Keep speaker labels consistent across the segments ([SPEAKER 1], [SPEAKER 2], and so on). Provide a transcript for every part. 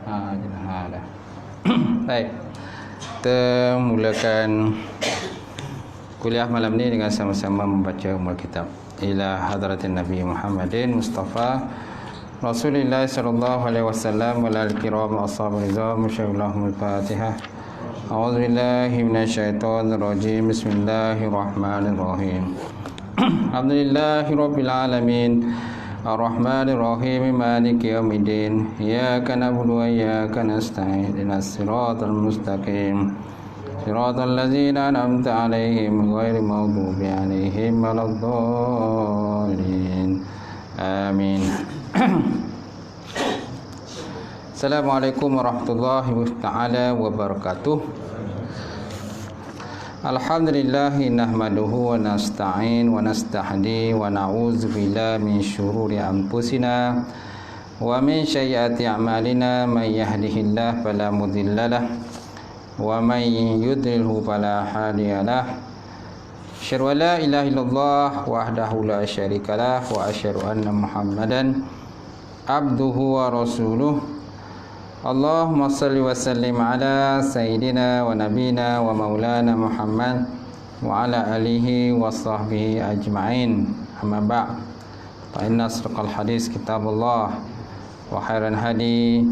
[SPEAKER 1] Dah. Baik. Kita mulakan kuliah malam ni dengan sama-sama membaca Ummul Kitab ila hadratin Nabi Muhammadin Mustafa Rasulullah sallallahu alaihi wasallam wal kiram ashabil rizal masyaallah. Al-Fatihah. A'udzu billahi minasyaitonir rajim. Bismillahirrahmanirrahim. Alhamdulillahirabbil alamin. Ar-Rahmanir Rahim. Maliki yaumiddin. Iyyaka na'budu wa iyyaka nasta'in. Ihdinas siratal mustaqim. Siratal ladzina an'amta 'alaihim ghairil maghdubi 'alaihim waladdallin. Amin. Assalamualaikum warahmatullahi taala wabarakatuh. Alhamdulillah nahmaduhu wa nasta'in wa nastahdi wa na'udzu billahi min syururi anfusina wa min sayyiati a'malina. May yahdihillahu fala mudhillalah wa may yudlilhu fala hadiyalah. Asyhadu an la ilaha illallah wahdahu la syarikalah wa asyhadu anna Muhammadan abduhu wa rasuluh. Allahumma salli wa sallim ala sayyidina wa nabina wa maulana Muhammad wa ala alihi wa sahbihi ajma'in. Amma ba'd. Fa inna asraqal hadis kitabullah wa khairan hadi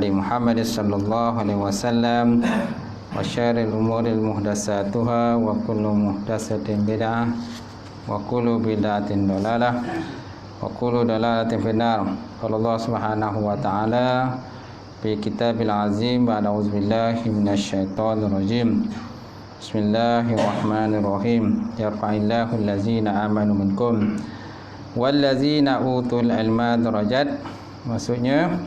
[SPEAKER 1] Muhammad sallallahu alaihi wasallam wa syarril umuri muhdatsatuha wa kullu muhdatsatin bid'ah wa kullu bid'atin dalalah wa kullu dalalatin finnar. Qala Allah subhanahu wa ta'ala fi kitabil azim wa a'udzu billahi minasyaitonir rajim. Bismillahirrahmanirrahim. Yarfa'illahu allazina amanu minkum wallazina utul ilma darajat. Maksudnya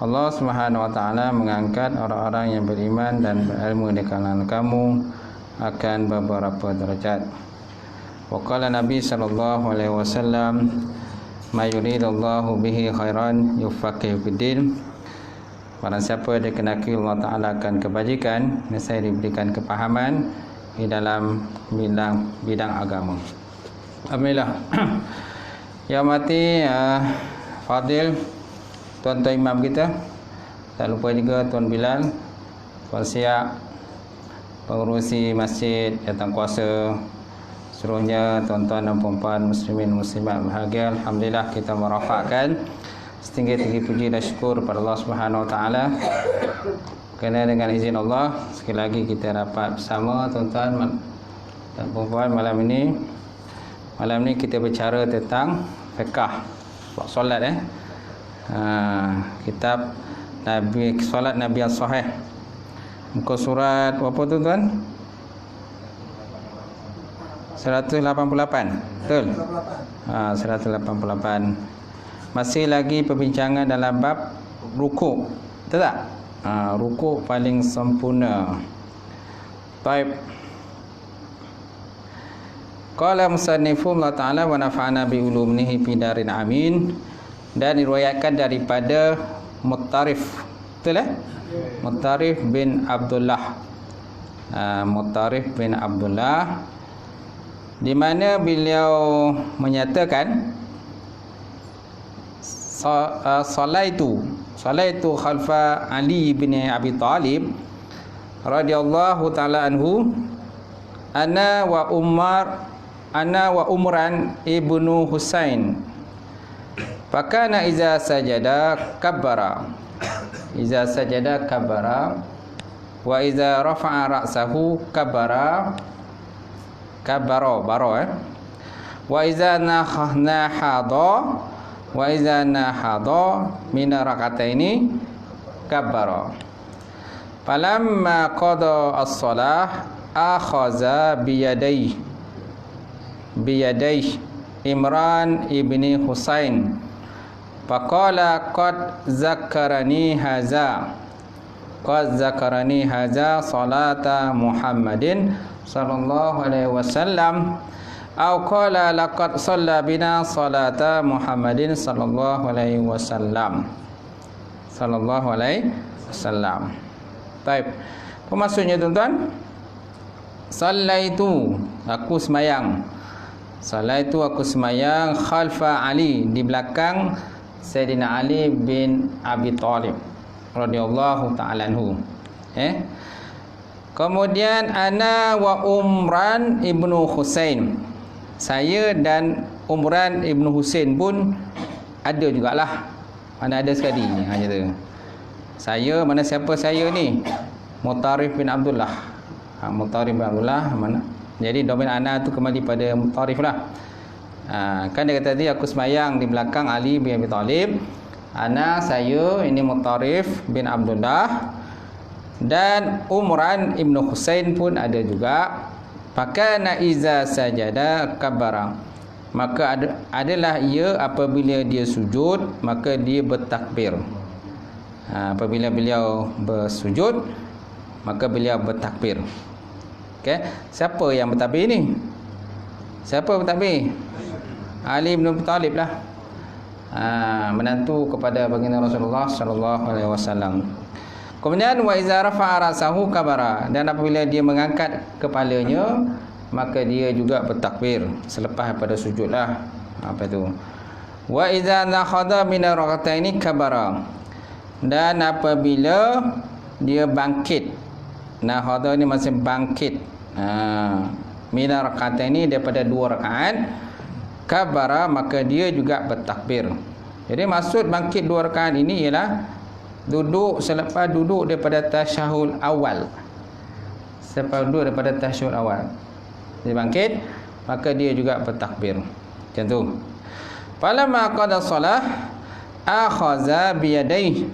[SPEAKER 1] Allah Subhanahu wa taala mengangkat orang-orang yang beriman dan berilmu di kalangan kamu akan beberapa derajat. Wa qala Nabi sallallahu alaihi wasallam, "May yuridullahu bihi khairan yufaqihu fid-din." Barang siapa dikenaki Allah Ta'ala akan kebajikan, saya diberikan kepahaman di dalam bidang agama. Alhamdulillah. Yang mati Fadil, tuan-tuan imam kita, tak lupa juga Tuan Bilal, Tuan Siak, pengurusi masjid, datang kuasa, seluruhnya tuan-tuan dan puan-puan muslimin muslimat bahagia. Alhamdulillah kita merafakkan setinggi-tinggi puji dan syukur kepada Allah Subhanahu wa taala kerana dengan izin Allah sekali lagi kita dapat bersama tuan-tuan dan puan-puan malam ini. Malam ini kita bicara tentang fiqh bab solat kitab Nabi solat Nabi yang sahih. Muka surat apa tu tuan? 188. Betul? 188. Masih lagi perbincangan dalam bab rukuk. Betul tak? Rukuk paling sempurna. Baik. Qala musannifu Allah Ta'ala wa nafa'ana bi ulumihi fi darin amin. Dan diriwayatkan daripada Muttarif. Betul Muttarif bin Abdullah. Muttarif bin Abdullah, di mana beliau menyatakan salaitu khalfa Ali bin Abi Talib radhiyallahu taala anhu ana wa Umran ibnu Husain fakana iza sajada kabbara wa iza rafa'a ra'sahu kabbara wa iza wa iza nahadha min rak'ataini kabbara. Falamma qada as-salah akhadha biyadayhi Imran ibni Husain faqala qad zakarani haza salata Muhammadin sallallahu alaihi wasallam au qala laqad shalla bina salata Muhammadin sallallahu alaihi wasallam. Baik. Apa maksudnya tuan-tuan? Sallaitu, aku semayang. Sallaitu, aku semayang khalfa Ali, di belakang Sayyidina Ali bin Abi Talib. radhiyallahu ta'ala anhu. Kemudian ana wa Umran ibnu Husain. Saya dan Umran ibnu Husain pun ada jugalah. Mana ada sekali hanya tu. Saya mana siapa saya ni? Mutarif bin Abdullah. Mutarif bin Abdullah mana? Jadi domain ana tu kembali pada Mutarif lah. Kan dia kata tadi aku semayang di belakang Ali bin Abi Talib. Ana saya ini Mutarif bin Abdullah dan Umran ibnu Husain pun ada juga. Fakana iza sajada kabara. Maka adalah ia apabila dia sujud maka dia bertakbir. Apabila beliau bersujud maka beliau bertakbir. Okey, siapa yang bertakbir ni? Siapa bertakbir? Ali bin Abi Talib lah. Menantu kepada baginda Rasulullah sallallahu alaihi wasallam. Kemudian wa iza rafa'a rasahu kabara, dan apabila dia mengangkat kepalanya maka dia juga bertakbir selepas daripada sujudlah. Apa itu? Wa iza nakhadha min rak'ataini kabara, dan apabila dia bangkit. Nakhadha ni masih bangkit. Min rak'ataini daripada 2 rakaat, kabara maka dia juga bertakbir. Jadi maksud bangkit 2 rakaat ini ialah duduk selepas duduk daripada tasyahud awal. Selepas duduk daripada tasyahud awal dia bangkit maka dia juga bertakbir. Macam tu. Falamma qada solah akhaza biyadayhi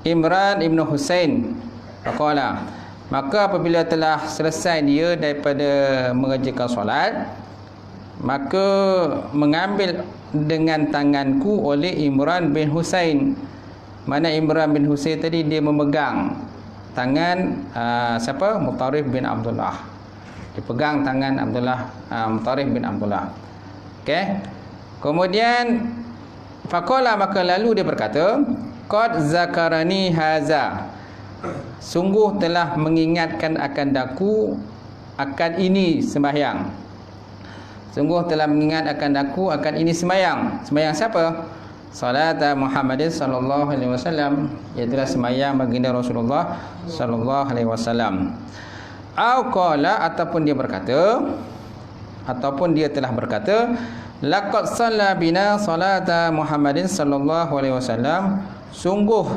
[SPEAKER 1] Imran ibnu Husain faqala, maka apabila telah selesai dia daripada mengerjakan solat maka mengambil dengan tanganku oleh Imran bin Husain. Mana Imran bin Husain tadi dia memegang tangan siapa? Mutarif bin Abdullah. Dia pegang tangan Mutarif bin Abdullah. Okey. Kemudian faqala, maka lalu dia berkata, qad zakarani haza, sungguh telah mengingatkan akan daku akan ini sembahyang. Sungguh telah mengingat akan daku akan ini sembahyang. Sembahyang siapa? Salat Muhammadin sallallahu alaihi wasallam, iaitu sembahyang baginda Rasulullah sallallahu alaihi wasallam. Au qala, ataupun dia berkata, ataupun dia telah berkata, laqad shalla bina salata Muhammadin sallallahu alaihi wasallam, sungguh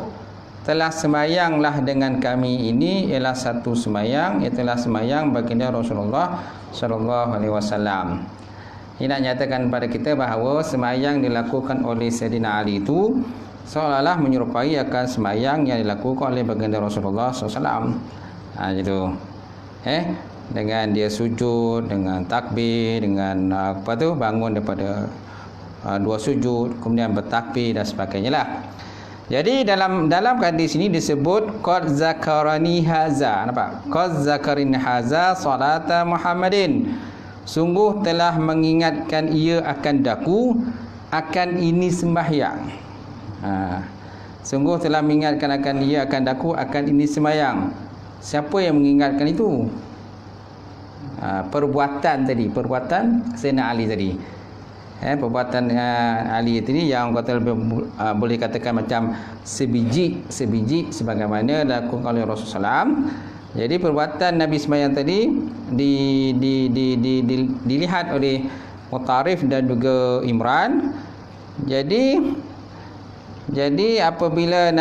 [SPEAKER 1] telah sembahyanglah dengan kami ini ialah satu sembahyang, itulah sembahyang baginda Rasulullah sallallahu alaihi wasallam. Ini nak nyatakan kepada kita bahawa sembahyang dilakukan oleh Sayyidina Ali itu seolah-olah menyerupai akan sembahyang yang dilakukan oleh baginda Rasulullah SAW. Gitu. Dengan dia sujud, dengan takbir, dengan apa tu, bangun daripada 2 sujud, kemudian bertakbir dan sebagainya lah. Jadi dalam hadis ini disebut qad zakarani haza. Nampak? Qad zakarani haza salata Muhammadin. Sungguh telah mengingatkan ia akan daku akan ini sembahyang. Sungguh telah mengingatkan akan ia akan daku akan ini sembahyang. Siapa yang mengingatkan itu? Perbuatan tadi, perbuatan Sayyidina Ali tadi. Perbuatan Ali tadi yang kata boleh katakan macam sebiji sebagaimana dilakukan oleh Rasulullah SAW. Jadi perbuatan Nabi sembahyang tadi dilihat oleh Mutarif dan juga Imran. Jadi apabila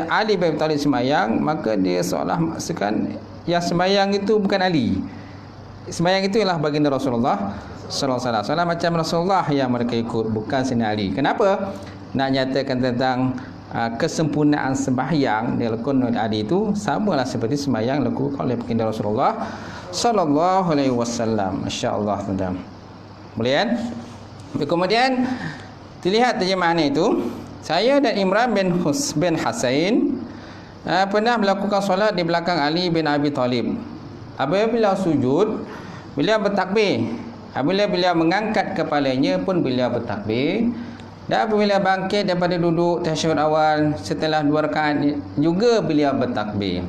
[SPEAKER 1] Ali bin Abi Talib sembahyang, maka dia seolah maksudkan yang sembahyang itu bukan Ali. Sembahyang itu ialah baginda Rasulullah sallallahu alaihi wasallam, macam Rasulullah yang mereka ikut, bukan Sayyidina Ali. Kenapa? Nak nyatakan tentang kesempurnaan sembahyang dilakukan oleh Ali itu samalah seperti sembahyang dilakukan oleh baginda Rasulullah sallallahu alaihi wasallam. Masya-Allah, tuan-tuan. Boleh kan? Kemudian dilihat terjemahannya itu, saya dan Imran bin Husain pernah melakukan solat di belakang Ali bin Abi Talib. Apabila sujud, beliau bertakbir. Apabila beliau mengangkat kepalanya pun beliau bertakbir. Dan apabila bangkit daripada duduk tasyahud awal setelah 2 rakaat juga beliau bertakbir.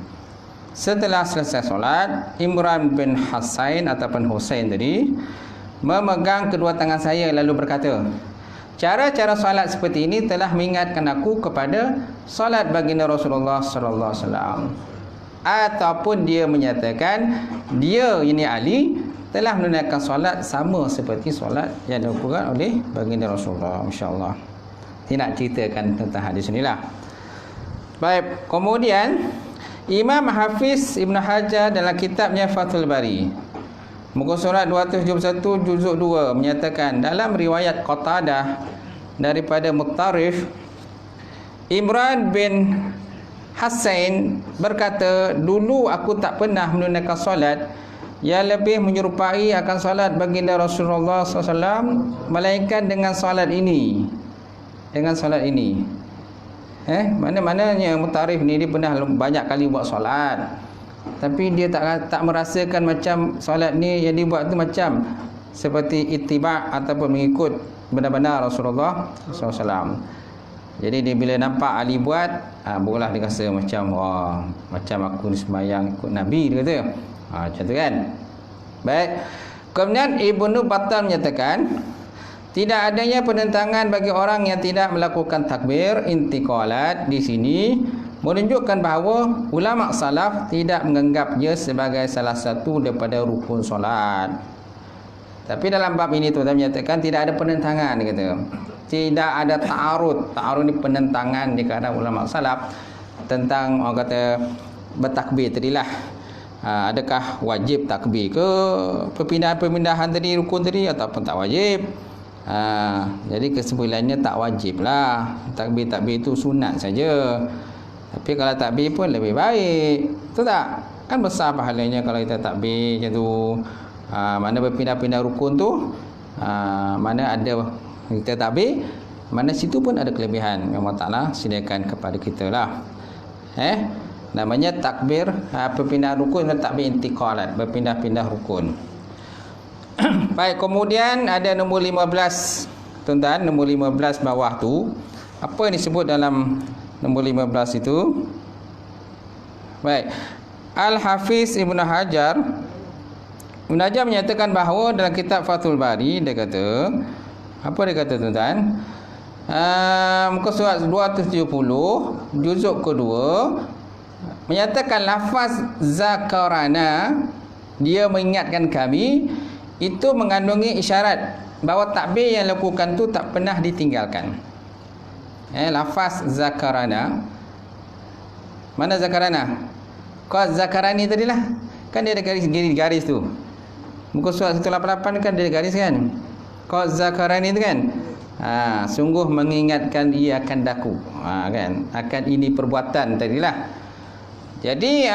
[SPEAKER 1] Setelah selesai solat, Imran bin Husain ataupun Husain tadi memegang kedua tangan saya lalu berkata, cara-cara solat seperti ini telah mengingatkan aku kepada solat baginda Rasulullah sallallahu alaihi wasallam. Ataupun dia menyatakan dia ini Ali telah menunaikan solat sama seperti solat yang dilakukan oleh baginda Rasulullah, insya-Allah. Tidak ceritakan tentang hadis inilah. Baik, kemudian Imam Hafiz Ibn Hajar dalam kitabnya Fathul Bari, muka surat 271 juzuk 2, menyatakan dalam riwayat Qatadah daripada Muttarif, Imran bin Hasan berkata, dulu aku tak pernah menunaikan solat yang lebih menyerupai akan solat baginda Rasulullah SAW, melainkan dengan solat ini. Dengan solat ini. Mana-mananya Muttarif ni dia pernah banyak kali buat solat, tapi dia tak merasakan macam solat ni yang dibuat tu macam seperti ittiba' ataupun mengikut benar-benar Rasulullah SAW. Jadi dia bila nampak Ali buat, barulah dia rasa macam macam aku ni sembahyang ikut Nabi, dia kata. Macam tu kan. Baik. Kemudian Ibnu Battal menyatakan tidak adanya penentangan bagi orang yang tidak melakukan takbir intiqalat di sini, menunjukkan bahawa ulama salaf tidak menganggapnya sebagai salah satu daripada rukun solat. Tapi dalam bab ini tuan-tuan menyatakan tidak ada penentangan, dia kata. Tidak ada ta'arud. Ta'arud ni penentangan di kalangan ulama salaf tentang orang kata bertakbir tadilah. Adakah wajib takbir ke perpindahan-perpindahan tadi, rukun tadi, ataupun tak wajib? Jadi kesimpulannya tak wajib lah. Takbir-takbir itu sunat saja. Tapi kalau takbir pun lebih baik. Betul tak? Kan besar pahalanya kalau kita takbir macam tu. Mana berpindah-pindah rukun tu, mana ada kita takbir, mana situ pun ada kelebihan yang Allah Ta'ala sediakan kepada kita lah. Namanya takbir perpindahan rukun dan takbir intiqalat, berpindah-pindah rukun. Baik, kemudian ada nombor 15, tuan-tuan, nombor 15 bawah tu. Apa yang disebut dalam nombor 15 itu? Baik, Al-Hafiz Ibn Hajar menyatakan bahawa dalam kitab Fathul Bari, dia kata, apa dia kata tuan-tuan? Muka surat 270 juzuk kedua, menyatakan lafaz zakarana, dia mengingatkan kami, itu mengandungi isyarat bahawa takbir yang lakukan tu tak pernah ditinggalkan. Lafaz zakarana, mana zakarana? Kau zakarani tadilah, kan dia ada garis tu. Muka surat 188 kan dia ada garis kan. Kau zakarani tu kan. Sungguh mengingatkan ia akan daku. Kan, akan ini perbuatan tadilah. Jadi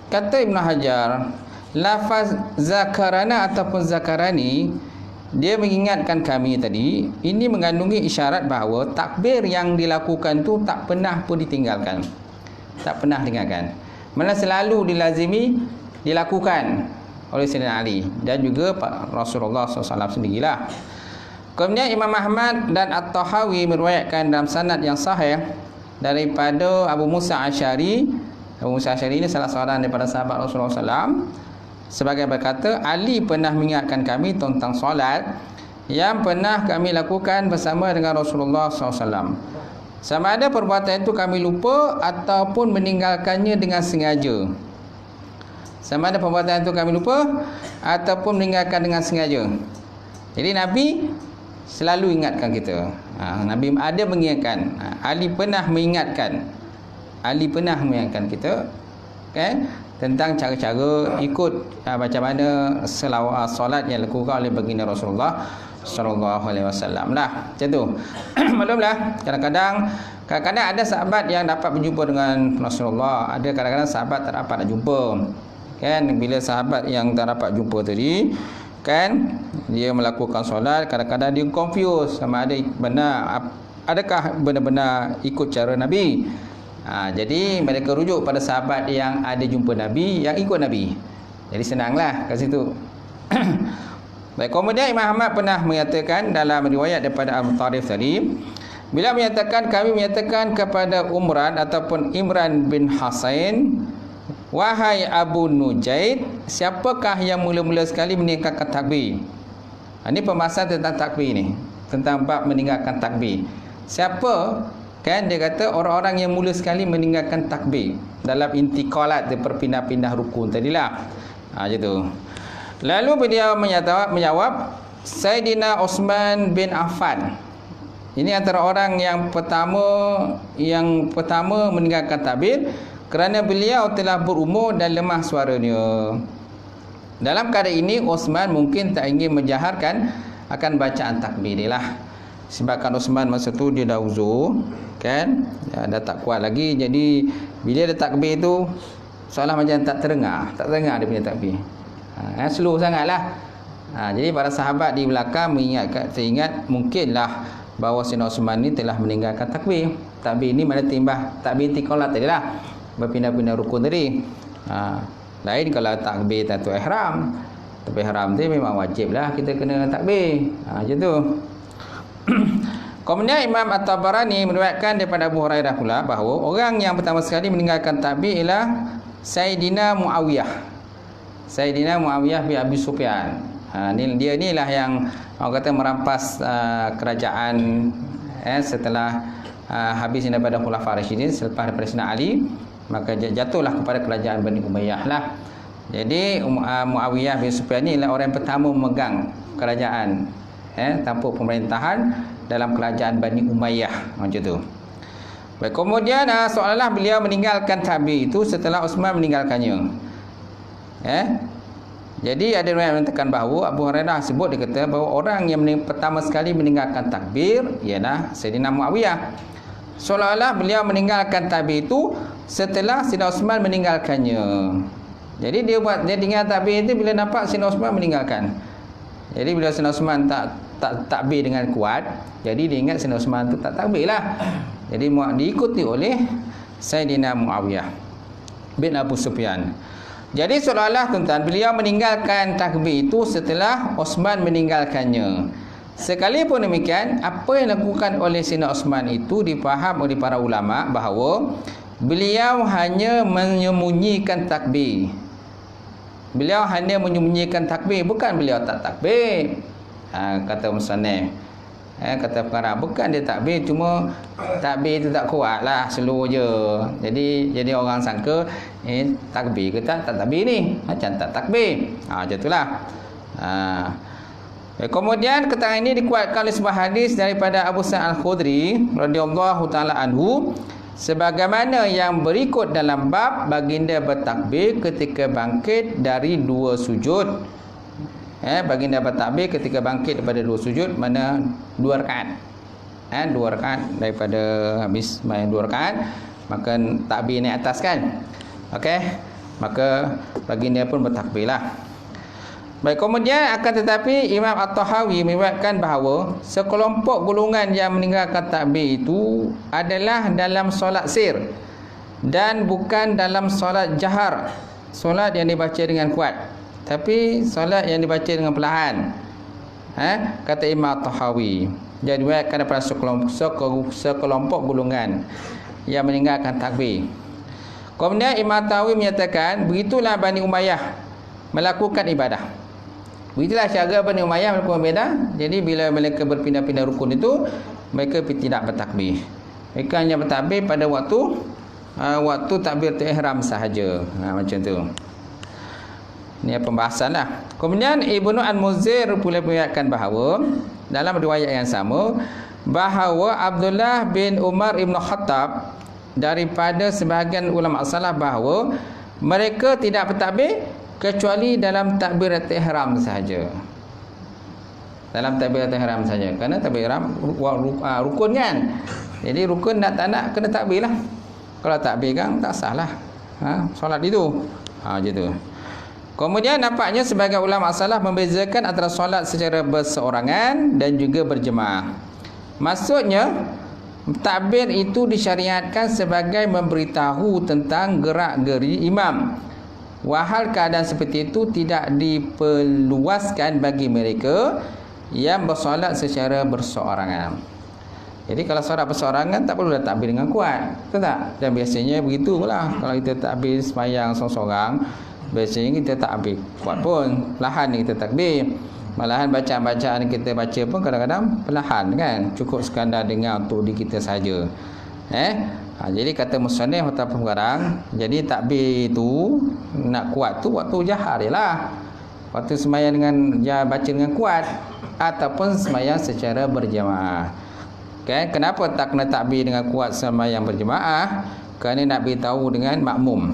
[SPEAKER 1] kata Ibn Hajar, lafaz zakarana ataupun zakarani, dia mengingatkan kami tadi, ini mengandungi isyarat bahawa takbir yang dilakukan tu tak pernah pun ditinggalkan. Tak pernah ditinggalkan. Malah selalu dilazimi dilakukan oleh Sayyidina Ali dan juga Rasulullah SAW sendirilah. Kemudian Imam Ahmad dan At-Tahawi meriwayatkan dalam sanad yang sahih daripada Abu Musa Asy'ari. Abu Musa Asy'ari ini salah seorang daripada sahabat Rasulullah SAW, sebagai berkata, Ali pernah mengingatkan kami tentang solat yang pernah kami lakukan bersama dengan Rasulullah SAW. Sama ada perbuatan itu kami lupa ataupun meninggalkannya dengan sengaja. Sama ada perbuatan itu kami lupa ataupun meninggalkan dengan sengaja. Jadi Nabi selalu ingatkan kita. Nabi ada mengingatkan. Ali pernah mengingatkan. Ali pernah mengingatkan kita, kan, tentang cara-cara ikut macam mana solat yang dilakukan oleh baginda Rasulullah sallallahu alaihi wasallam lah. Macam tu. Maklumlah, kadang-kadang ada sahabat yang dapat berjumpa dengan Rasulullah, ada kadang-kadang sahabat tak dapat nak jumpa. Kan, bila sahabat yang tak dapat jumpa tadi, kan, dia melakukan solat, kadang-kadang dia confuse sama ada benar, adakah benar-benar ikut cara Nabi. Jadi mereka rujuk pada sahabat yang ada jumpa Nabi, yang ikut Nabi. Jadi senanglah kat situ. Baik, kemudian Imam Ahmad pernah menyatakan dalam riwayat daripada Al-Mutarif tadi, bila kami menyatakan kepada Umran ataupun Imran bin Hasan, wahai Abu Nujaid, siapakah yang mula-mula sekali meninggalkan takbir? Ini pembahasan tentang takbir ni. tentang bab meninggalkan takbir. Siapa? Kan dia kata orang-orang yang mula sekali meninggalkan takbir dalam intikalat, dia berpindah-pindah rukun tadilah. Macam tu. Lalu beliau menjawab Saidina Osman bin Affan. Ini antara orang yang pertama meninggalkan takbir kerana beliau telah berumur dan lemah suaranya. Dalam keadaan ini Osman mungkin tak ingin menjaharkan akan bacaan takbir dia lah. Sebabkan Osman masa tu dia dah uzur, kan? Dah tak kuat lagi. Jadi bila dia takbir tu seolah macam tak terdengar dia punya takbir. Slow sangatlah. Jadi para sahabat di belakang teringat mungkinlah bahawa Sayyidina Osman ni telah meninggalkan takbir. Takbir ni mana timbah takbir intikalat tadilah, berpindah-pindah rukun tadi. Lain kalau takbir tatul ihram. Takbir ihram tu memang wajib lah kita kena takbir. Macam tu. Kemudian Imam At-Tabarani meriwayatkan daripada Abu Hurairah pula bahawa orang yang pertama sekali meninggalkan takbir ialah Sayyidina Muawiyah. Sayyidina Muawiyah bin Abi Sufyan. Dia inilah yang orang kata merampas kerajaan setelah habis daripada Khulafaur Rasyidin, selepas daripada Sayyidina Ali, maka jatuhlah kepada kerajaan Bani Umayyah lah. Jadi Muawiyah bin Sufyan ni adalah orang yang pertama memegang kerajaan tampuk pemerintahan dalam kerajaan Bani Umayyah, macam tu. Baik, kemudian seolah-olah beliau meninggalkan takbir itu setelah Utsman meninggalkannya. Jadi ada riwayat mengatakan bahawa Abu Hurairah sebut, dia kata bahawa orang yang pertama sekali meninggalkan takbir ialah Sayyidina Muawiyah. Seolah-olah beliau meninggalkan takbir itu setelah Sayyidina Utsman meninggalkannya. Jadi dia tinggal takbir itu bila nampak Sayyidina Utsman meninggalkan. Jadi bila Sayyidina Utsman tak takbir dengan kuat, jadi dia ingat Sayyidina Utsman tu tak takbir lah. Jadi diikuti oleh Sayyidina Muawiyah bin Abu Sufyan. Jadi seolah-olah tuan-tuan, beliau meninggalkan takbir itu setelah Utsman meninggalkannya. Sekalipun demikian, apa yang dilakukan oleh Sayyidina Utsman itu dipaham oleh para ulama bahawa beliau hanya menyembunyikan takbir. Beliau hanya menyembunyikan takbir, bukan beliau tak takbir. Kata musannif, kata pengarang, bukan dia takbir, cuma takbir itu tak kuat lah, slow je. Jadi orang sangka takbir ke tak takbir ni, macam tak takbir. Macam itulah. Kemudian keterangan ini dikuatkan oleh sebuah hadis daripada Abu Sa'id Al-Khudri radhiyallahu taala anhu, sebagaimana yang berikut dalam bab baginda bertakbir ketika bangkit dari dua sujud. Baginda bertakbir ketika bangkit daripada dua sujud, mana 2 rakaat. 2 rakaat daripada habis main 2 rakaat, maka takbir naik atas kan. Okey, maka baginda pun bertakbirlah. Baik, kemudian akan tetapi Imam At-Tahawi meriwayatkan bahawa sekelompok golongan yang meninggalkan takbir itu adalah dalam solat sir dan bukan dalam solat jahar, solat yang dibaca dengan kuat, tapi solat yang dibaca dengan perlahan. Kata Imam At-Tahawi, jadi diriwayatkan daripada sekelompok golongan yang meninggalkan takbir. Kemudian Imam At-Tahawi menyatakan begitulah Bani Umayyah melakukan ibadah. Begitulah cara Bani Umayyah melakukan ibadah. Jadi bila mereka berpindah-pindah rukun itu, mereka tidak bertakbir. Mereka hanya bertakbir pada waktu takbir ihram sahaja. Macam tu. Ini pembahasan lah. Kemudian Ibnu Al-Muzir pula meriwayatkan bahawa dalam riwayat yang sama, bahawa Abdullah bin Umar Ibn Khattab daripada sebahagian ulama salaf bahawa mereka tidak bertakbir kecuali dalam takbiratul ihram sahaja. Dalam takbiratul ihram sahaja. Kerana takbir ihram rukun kan. Jadi rukun nak tak nak kena takbir lah. Kalau takbir kan tak sah lah solat itu. Macam tu. Kemudian nampaknya sebagai ulama salaf membezakan antara solat secara berseorangan dan juga berjemaah. Maksudnya takbir itu disyariatkan sebagai memberitahu tentang gerak-geri imam. Wahal keadaan seperti itu tidak diperluaskan bagi mereka yang bersolat secara berseorangan. Jadi kalau solat berseorangan tak perlu takbir dengan kuat, betul tak? Dan biasanya begitu pula. Kalau kita takbir sembahyang seorang-seorang, biasanya kita tak takbir kuat pun, perlahan kita takbir. Malahan bacaan-bacaan kita baca pun kadang-kadang perlahan kan, cukup sekadar dengar untuk diri kita saja. Jadi kata musannif ataupun garang, jadi takbir tu nak kuat tu waktu jahar jelah. Waktu sembahyang dengan baca dengan kuat ataupun sembahyang secara berjemaah. Kan, kenapa tak kena takbir dengan kuat sembahyang berjemaah? Kerana nak beritahu dengan makmum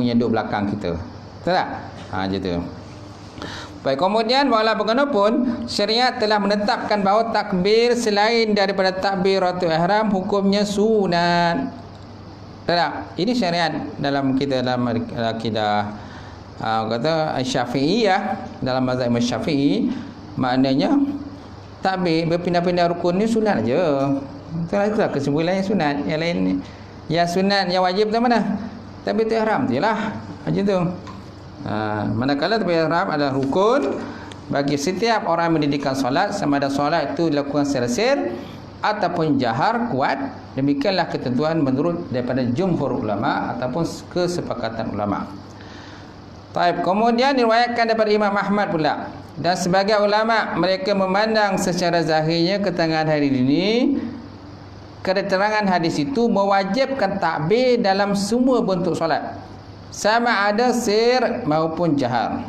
[SPEAKER 1] yang duduk belakang kita. Betul tak? Gitu. Baik, kemudian walau bagaimanapun syariat telah menetapkan bahawa takbir selain daripada takbiratul ihram hukumnya sunat. Tak? Ini syariat dalam akidah kata Syafi'iyah, dalam mazhab Syafi'i, maknanya takbir berpindah-pindah rukun ni sunat aja. Itulah kesimpulannya sunat. Yang lain yang sunat, yang wajib tu mana? Takbiratul ihram jelah. Macam tu. Manakala takbiratul ihram adalah rukun bagi setiap orang mendirikan solat, sama ada solat itu dilakukan secara sir ataupun jahar kuat. Demikianlah ketentuan menurut daripada jumhur ulama ataupun kesepakatan ulama. Baik, kemudian diriwayatkan daripada Imam Ahmad pula, dan sebagai ulama mereka memandang secara zahirnya keterangan hadis ini, keterangan hadis itu mewajibkan takbir dalam semua bentuk solat, sama ada sir maupun jahar.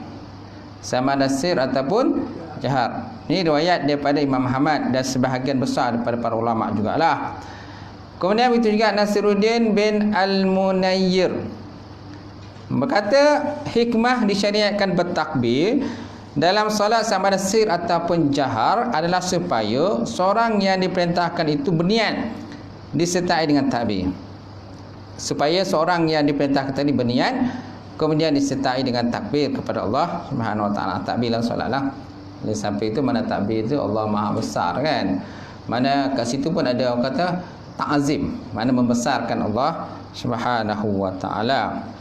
[SPEAKER 1] Sama ada sir ataupun jahar. Ini riwayat daripada Imam Ahmad dan sebahagian besar daripada para ulama jugalah. Kemudian itu juga Nasiruddin bin Al-Munayyir berkata, hikmah disyariatkan bertakbir dalam solat sama ada sir ataupun jahar adalah supaya seorang yang diperintahkan itu berniat disertai dengan takbir. Supaya seorang yang diperintahkan tadi berniat kemudian disertai dengan takbir kepada Allah Subhanahu Wa Taala. Takbir dalam solatlah. Sampai itu mana takbir itu Allah Maha Besar kan. Mana kat situ pun ada orang kata ta'zim, mana membesarkan Allah Subhanahu Wa Taala.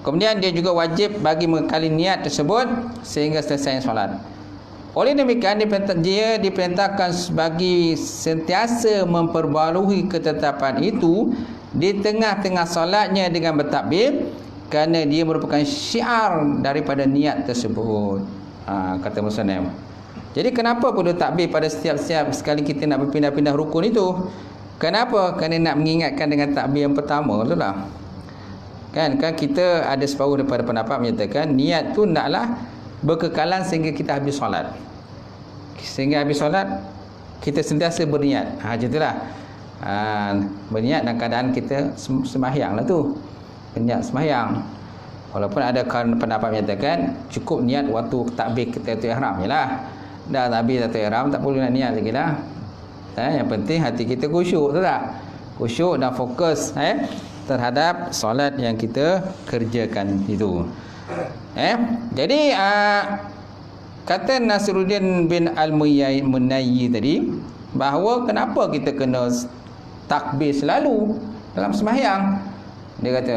[SPEAKER 1] Kemudian dia juga wajib bagi mengekali niat tersebut sehingga selesai solat. Oleh demikian dia diperintahkan bagi sentiasa memperbarui ketetapan itu di tengah-tengah solatnya dengan bertakbir, kerana dia merupakan syiar daripada niat tersebut. Kata musannif. Jadi kenapa perlu takbir pada setiap sekali kita nak berpindah-pindah rukun itu? Kenapa? Kerana nak mengingatkan dengan takbir yang pertama tu lah. Kan kita ada separuh daripada pendapat menyatakan niat tu naklah berkekalan sehingga kita habis solat. Sehingga habis solat kita sentiasa berniat. Macam itulah. Berniat dalam keadaan kita sembahyang lah tu. Berniat sembahyang. Walaupun ada pendapat menyatakan cukup niat waktu takbir kita tu ihram jelah. Dah takbir tu ihram tak perlu nak niat lagi lah. Yang penting hati kita khusyuk, tu tak? Khusyuk dan fokus terhadap solat yang kita kerjakan itu. Jadi kata Nasiruddin bin Al-Munayyir tadi, bahawa kenapa kita kena takbir selalu dalam sembahyang? Dia kata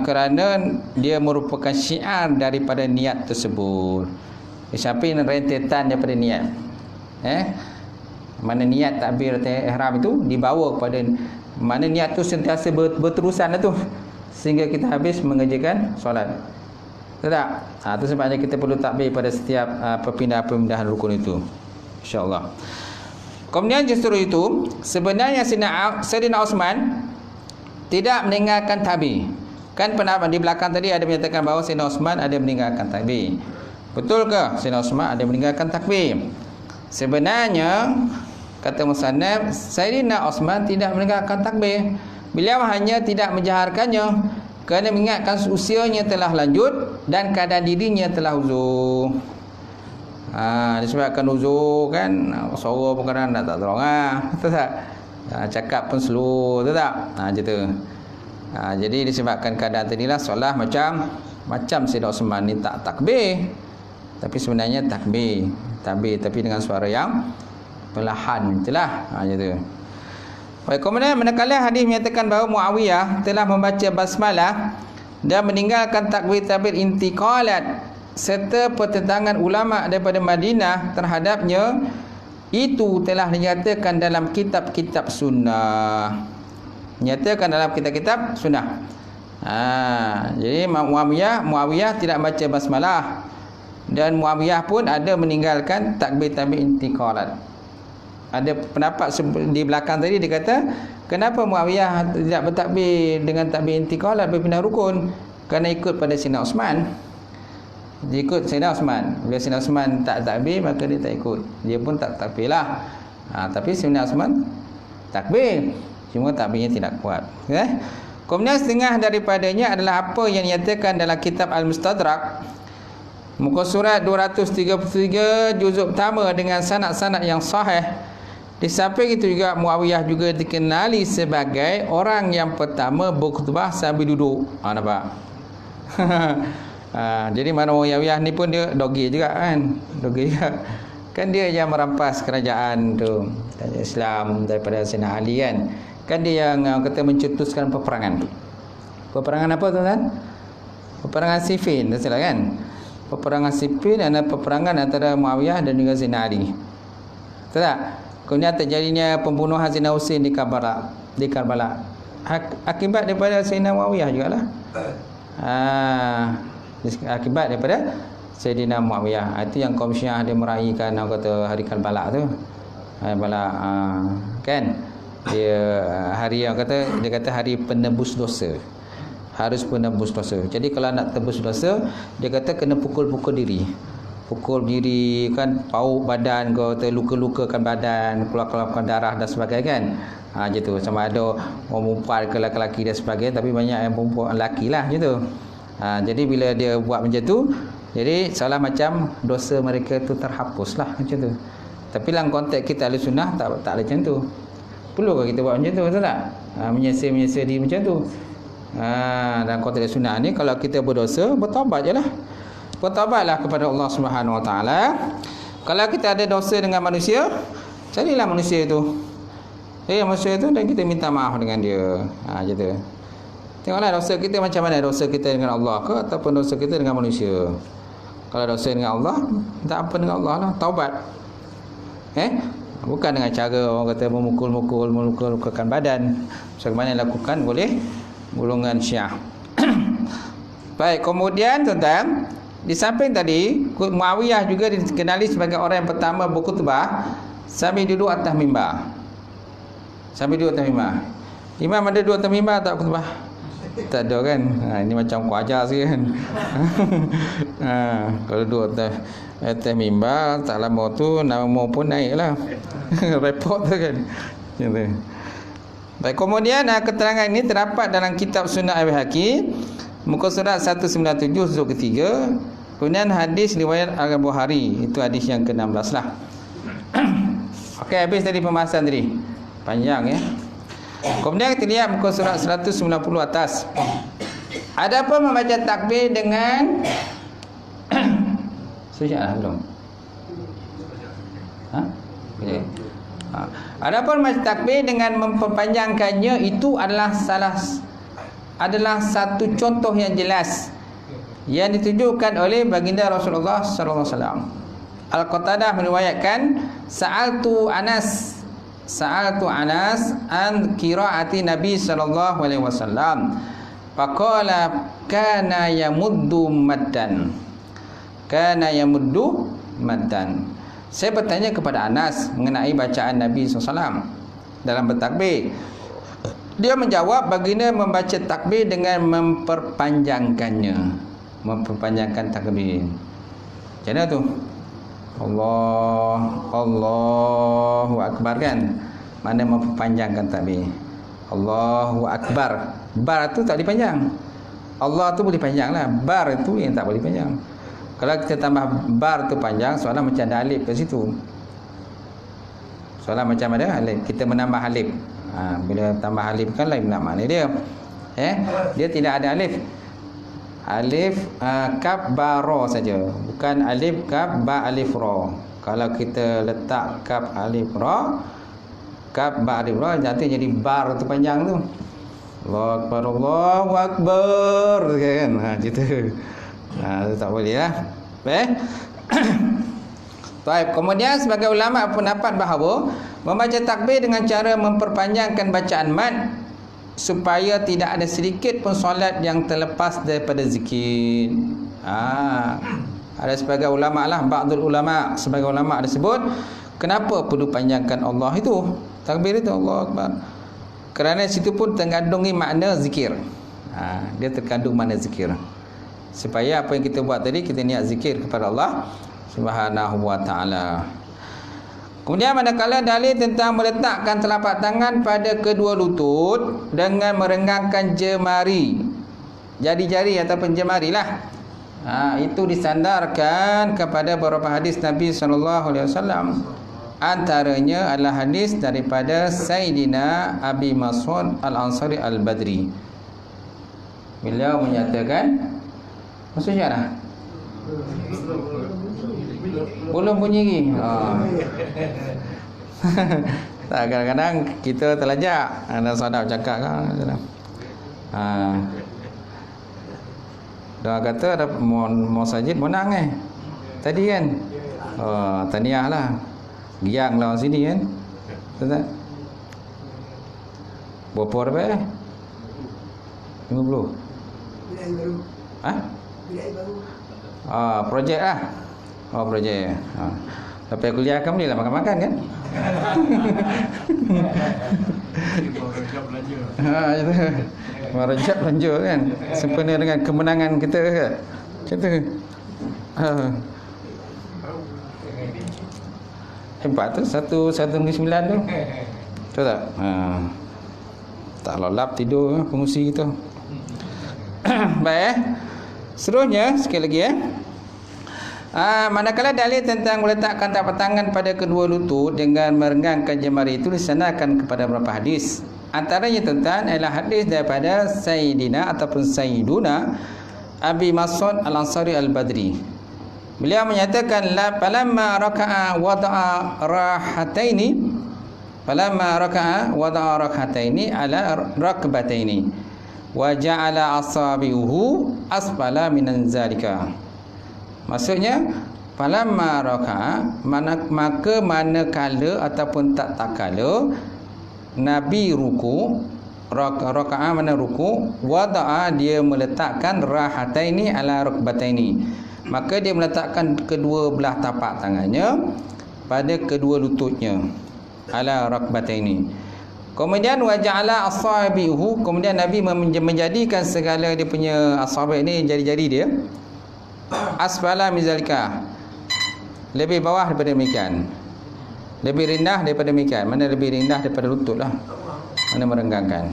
[SPEAKER 1] kerana dia merupakan syiar daripada niat tersebut. Sampai rentetan daripada niat. Mana niat takbir ihram itu dibawa kepada mana niat tu sentiasa berterusan lah tu sehingga kita habis mengerjakan solat. Betul tak? Itu sebabnya kita perlu takbir pada setiap perpindahan rukun itu, insya-Allah. Kemudian justru itu sebenarnya Sayyidina Osman tidak meninggalkan takbir. Kan pendapat di belakang tadi ada menyatakan bahawa Sayyidina Osman ada meninggalkan takbir. Betul ke Sayyidina Osman ada meninggalkan takbir? Sebenarnya kata musannaf, Sayyidina Osman tidak meninggalkan takbir. Beliau hanya tidak menjaharkannya kerana mengingatkan usianya telah lanjut dan keadaan dirinya telah uzur. Disebabkan uzur kan, suara pun kadang tak terang betul tak? Cakap pun slow, betul tak? Macam tu. Jadi disebabkan keadaan tadilah solat macam Sayyidina Osman ni tak takbir. Tapi sebenarnya takbir tapi dengan suara yang perlahan, itulah macam tu. Baik, kemudian manakala hadis menyatakan bahawa Muawiyah telah membaca basmalah dan meninggalkan takbir intiqalat serta pertentangan ulama daripada Madinah terhadapnya, itu telah dinyatakan dalam kitab-kitab sunnah. Nyatakan dalam kitab-kitab sunnah. Jadi Muawiyah tidak baca basmalah. Dan Muawiyah pun ada meninggalkan takbir intiqalat. Ada pendapat di belakang tadi dia kata, kenapa Muawiyah tidak bertakbir dengan takbir intiqalat berpindah rukun? Kerana ikut pada Sayyidina Osman. Dia ikut Sayyidina Osman. Bila Sayyidina Osman tak takbir, maka dia tak ikut. Dia pun tak takbir lah. Tapi Sayyidina Osman takbir, cuma takbirnya tidak kuat. Kemudian setengah daripadanya adalah apa yang dinyatakan dalam kitab Al-Mustadrak, muka surat 233 juzuk pertama dengan sanad-sanad yang sahih. Di samping itu juga Muawiyah juga dikenali sebagai orang yang pertama berkhutbah sambil duduk. Nampak? Jadi mana Muawiyah ni pun dia dogi juga kan. Dogi juga. Kan dia yang merampas kerajaan tu Islam daripada Sayyidina Ali kan. Kan dia yang kata mencetuskan peperangan. Peperangan apa tuan-tuan? Peperangan Siffin, tak salah kan? Peperangan Siffin adalah peperangan antara Muawiyah dan juga Sayyidina Ali. Betul tak? Kemudian terjadinya pembunuhan Sayyidina Husain di Karbala. Akibat daripada Sayyidina Muawiyah jugalah. Akibat daripada Sayyidina Muawiyah. Itu yang kaum Syiah dia meraihkan kata hari Karbala tu. Kan? Dia hari yang dia kata hari penebus dosa. Harus penebus dosa. Jadi kalau nak tebus dosa, dia kata kena pukul-pukul diri. Pukul diri kan, pauk badan kau, terluka-lukakan badan, keluar-keluarkan darah dan sebagainya kan. Gitu. Sama ada orang perempuan ke lelaki dan sebagainya, tapi banyak yang perempuan lelaki lah gitu. Jadi bila dia buat macam tu, jadi seolah macam dosa mereka tu terhapus lah macam tu. Tapi dalam konteks kita ahli sunnah tak ada macam tu. Perlukah kita buat macam tu, betul tak? Menyesal diri macam tu. Dalam konteks sunnah ni, kalau kita berdosa, bertaubat je lah. Bertaubatlah kepada Allah Subhanahu Wa Taala. Kalau kita ada dosa dengan manusia, carilah manusia itu. Manusia itu dan kita minta maaf dengan dia. Gitu. Tengoklah dosa kita macam mana, dosa kita dengan Allah ke ataupun dosa kita dengan manusia. Kalau dosa dengan Allah, minta apa dengan Allah lah, taubat. Bukan dengan cara orang kata memukul-mukulkan badan. Sebagaimana lakukan oleh golongan Syiah. Baik, kemudian tuan-tuan, di samping tadi Muawiyah juga dikenali sebagai orang yang pertama berkhutbah sambil duduk atas mimbar. Sambil duduk atas mimbar. Imam ada duduk atas mimbar tak khutbah? Tak ada kan. Ini macam ku ajar sikit kan. Kalau duduk atas mimbar, tak lama tu nama pun naik lah. Repot tu kan. Gitu. Baik, kemudian keterangan ini terdapat dalam kitab Sunnah Al-Baihaqi, muka surat 197 juzuk ketiga. Kemudian hadis riwayat Al-Bukhari, itu hadis yang ke-16 lah. Okey, habis tadi pembahasan tadi. Panjang ya. Kemudian kita lihat muka surat 190 atas. Adapun membaca takbir dengan Sudah belum? Okay. Adapun membaca takbir dengan memperpanjangkannya itu adalah satu contoh yang jelas yang ditunjukkan oleh baginda Rasulullah sallallahu alaihi wasallam. Al-Qatadah meriwayatkan, Sa'altu Anas an qiraati Nabi sallallahu alaihi wasallam. Faqala kana yamuddu maddan. Saya bertanya kepada Anas mengenai bacaan Nabi SAW dalam bertakbir. Dia menjawab, baginda membaca takbir dengan memperpanjangkannya. Memperpanjangkan takbir. Macam mana tu? Allahu Akbar kan? Mana memperpanjangkan takbir? Allahu Akbar. Bar tu tak dipanjang. Allah tu boleh panjang lah. Bar tu yang tak boleh panjang. Kalau kita tambah bar tu panjang, soalan macam ada alif kat situ. Soalan macam ada alif. Kita menambah alif. Bila tambah alif kan lain makna dia. Dia tidak ada alif. Alif kaf ba ra saja. Bukan alif kaf ba alif ra. Kalau kita letak kaf alif ra, kaf ba alif ra, nanti jadi bar tu panjang tu. Allahu Akbar, Allahu Akbar kan. Gitu. Tak boleh lah. Baik. Baik. Kemudian sebagai ulama pendapat bahawa membaca takbir dengan cara memperpanjangkan bacaan mad supaya tidak ada sedikit pun solat yang terlepas daripada zikir. Ada sebagai ulama lah, ba'dul ulama, sebagai ulama ada sebut, kenapa perlu panjangkan Allah itu? Takbir itu Allah Akbar. Kerana situ pun terkandungi makna zikir. Dia terkandung makna zikir. Supaya apa yang kita buat tadi, kita niat zikir kepada Allah Subhanahu wa taala. Kemudian manakala dalil tentang meletakkan telapak tangan pada kedua lutut dengan merenggangkan jemari, jari-jari ataupun jemari lah. Itu disandarkan kepada beberapa hadis Nabi SAW. Antaranya adalah hadis daripada Sayyidina Abi Mas'ud Al-Ansari Al-Badri. Beliau menyatakan, maksudnya dah belum bunyi lagi. Tak, kadang-kadang kita terlajak. Ada saudara cakap kan. Dia kata ada mau sajid menang tadi kan. Tahniah lah. Giang lawan sini kan. Tak. Berapa dah? 50. Projek lah. Projek. Lepas kuliah kan boleh lah makan-makan kan. Merejak belanja kan. Sempena dengan kemenangan kita kan. Macam tu. Hebat tu 119 tu. Tahu tak? Tak lelap tidur pengusi kita. Baik. Seterusnya sekali lagi manakala dalil tentang meletakkan telapak tangan pada kedua lutut dengan merenggangkan jemari itu disandarkan kepada beberapa hadis. Antaranya tentang adalah hadis daripada Sayyidina ataupun Sayyiduna Abi Mas'ud Al-Ansari Al-Badri. Beliau menyatakan la falamma raka'a wada'a rahataini ala rakbataini wa ja'ala asabi'uhu asfala minan zalika. Maksudnya falamma raka'a, maka manakala ataupun tak kala Nabi ruku, raka'a mana ruku, wada'a dia meletakkan rahataini ala rukbataini, maka dia meletakkan kedua belah tapak tangannya pada kedua lututnya ala rukbataini. Kemudian waja'ala asabihu, kemudian Nabi menjadikan segala dia punya asabi ini, jari-jari dia, asfala mizalika, lebih bawah daripada demikian, lebih rendah daripada demikian. Mana lebih rendah daripada lutut lah, mana merenggangkan.